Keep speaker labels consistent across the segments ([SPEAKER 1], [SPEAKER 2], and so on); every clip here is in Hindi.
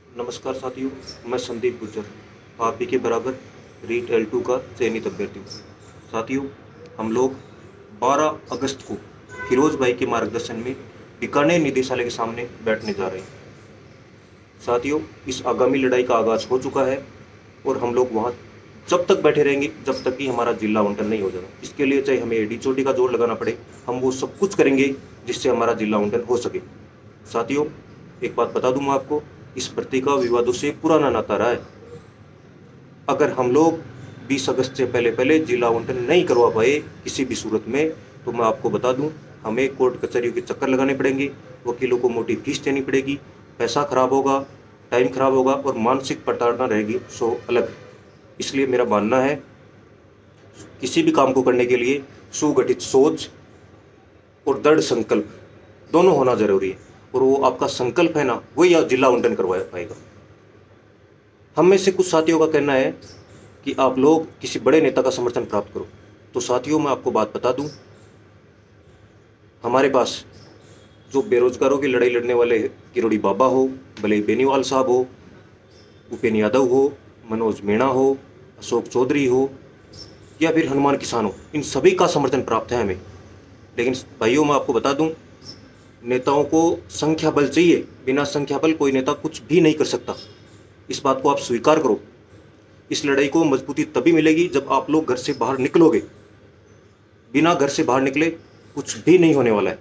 [SPEAKER 1] नमस्कार साथियों, मैं संदीप गुर्जर, आप भी के बराबर रीट L2 का चयनित अभ्यर्थी हूँ। साथियों, हम लोग 12 अगस्त को फिरोज भाई के मार्गदर्शन में बीकानेर निदेशालय के सामने बैठने जा रहे हैं। साथियों, इस आगामी लड़ाई का आगाज हो चुका है और हम लोग वहाँ जब तक बैठे रहेंगे जब तक कि हमारा जिला आवंटन नहीं हो जाता। इसके लिए चाहे हमें एडी चोटी का जोर लगाना पड़े, हम वो सब कुछ करेंगे जिससे हमारा जिला आवंटन हो सके। साथियों, एक बात बता दूं मैं आपको, इस भर्ती का विवादों से पुराना नाता रहा है। अगर हम लोग 20 अगस्त से पहले पहले जिला आवंटन नहीं करवा पाए किसी भी सूरत में, तो मैं आपको बता दूं, हमें कोर्ट कचहरियों के चक्कर लगाने पड़ेंगे, वकीलों को मोटी फीस देनी पड़ेगी, पैसा खराब होगा, टाइम खराब होगा और मानसिक प्रताड़ना रहेगी सो अलग। इसलिए मेरा मानना है, किसी भी काम को करने के लिए सुगठित सोच और दृढ़ संकल्प दोनों होना जरूरी है, और वो आपका संकल्प है ना, वही आप जिला आवंटन करवा पाएगा। हम में से कुछ साथियों का कहना है कि आप लोग किसी बड़े नेता का समर्थन प्राप्त करो। तो साथियों, मैं आपको बात बता दूं, हमारे पास जो बेरोजगारों की लड़ाई लड़ने वाले किरोड़ी बाबा हो, भले बेनीवाल साहब हो, उपेन्द्र यादव हो, मनोज मीणा हो, अशोक चौधरी हो या फिर हनुमान किसान हो, इन सभी का समर्थन प्राप्त है हमें। लेकिन भाइयों, मैं आपको बता दूं, नेताओं को संख्या बल चाहिए, बिना संख्या बल कोई नेता कुछ भी नहीं कर सकता। इस बात को आप स्वीकार करो। इस लड़ाई को मजबूती तभी मिलेगी जब आप लोग घर से बाहर निकलोगे। बिना घर से बाहर निकले कुछ भी नहीं होने वाला है।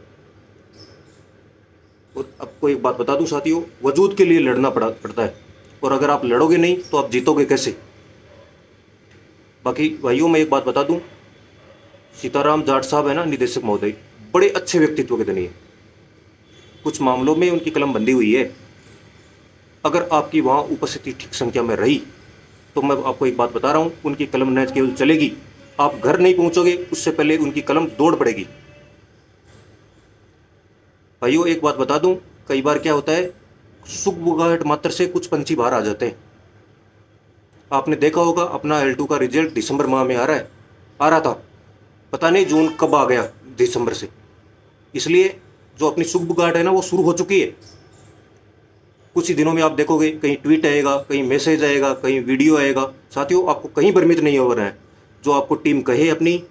[SPEAKER 1] और आपको एक बात बता दूं साथियों, वजूद के लिए लड़ना पड़ता है, और अगर आप लड़ोगे नहीं तो आप जीतोगे कैसे। बाकी भाइयों, मैं एक बात बता दूं, सीताराम जाट साहब है ना, निदेशक महोदय, बड़े अच्छे व्यक्तित्व के धनी है। कुछ मामलों में उनकी कलम बंदी हुई है। अगर आपकी वहाँ उपस्थिति ठीक संख्या में रही तो मैं आपको एक बात बता रहा हूँ, उनकी कलम न केवल चलेगी, आप घर नहीं पहुँचोगे उससे पहले उनकी कलम दौड़ पड़ेगी। भाइयों, एक बात बता दूँ, कई बार क्या होता है, सुगबुगाहट मात्र से कुछ पंछी बाहर आ जाते हैं। आपने देखा होगा, अपना L2 का रिजल्ट दिसंबर माह में आ रहा था, पता नहीं जून कब आ गया दिसंबर से। इसलिए जो अपनी सुगबुगाहट है ना, वो शुरू हो चुकी है। कुछ ही दिनों में आप देखोगे, कहीं ट्वीट आएगा, कहीं मैसेज आएगा, कहीं वीडियो आएगा। साथियों, आपको कहीं भ्रमित नहीं हो रहा है। जो आपको टीम कहे अपनी,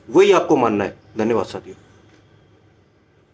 [SPEAKER 1] वही आपको मानना है। धन्यवाद साथियों।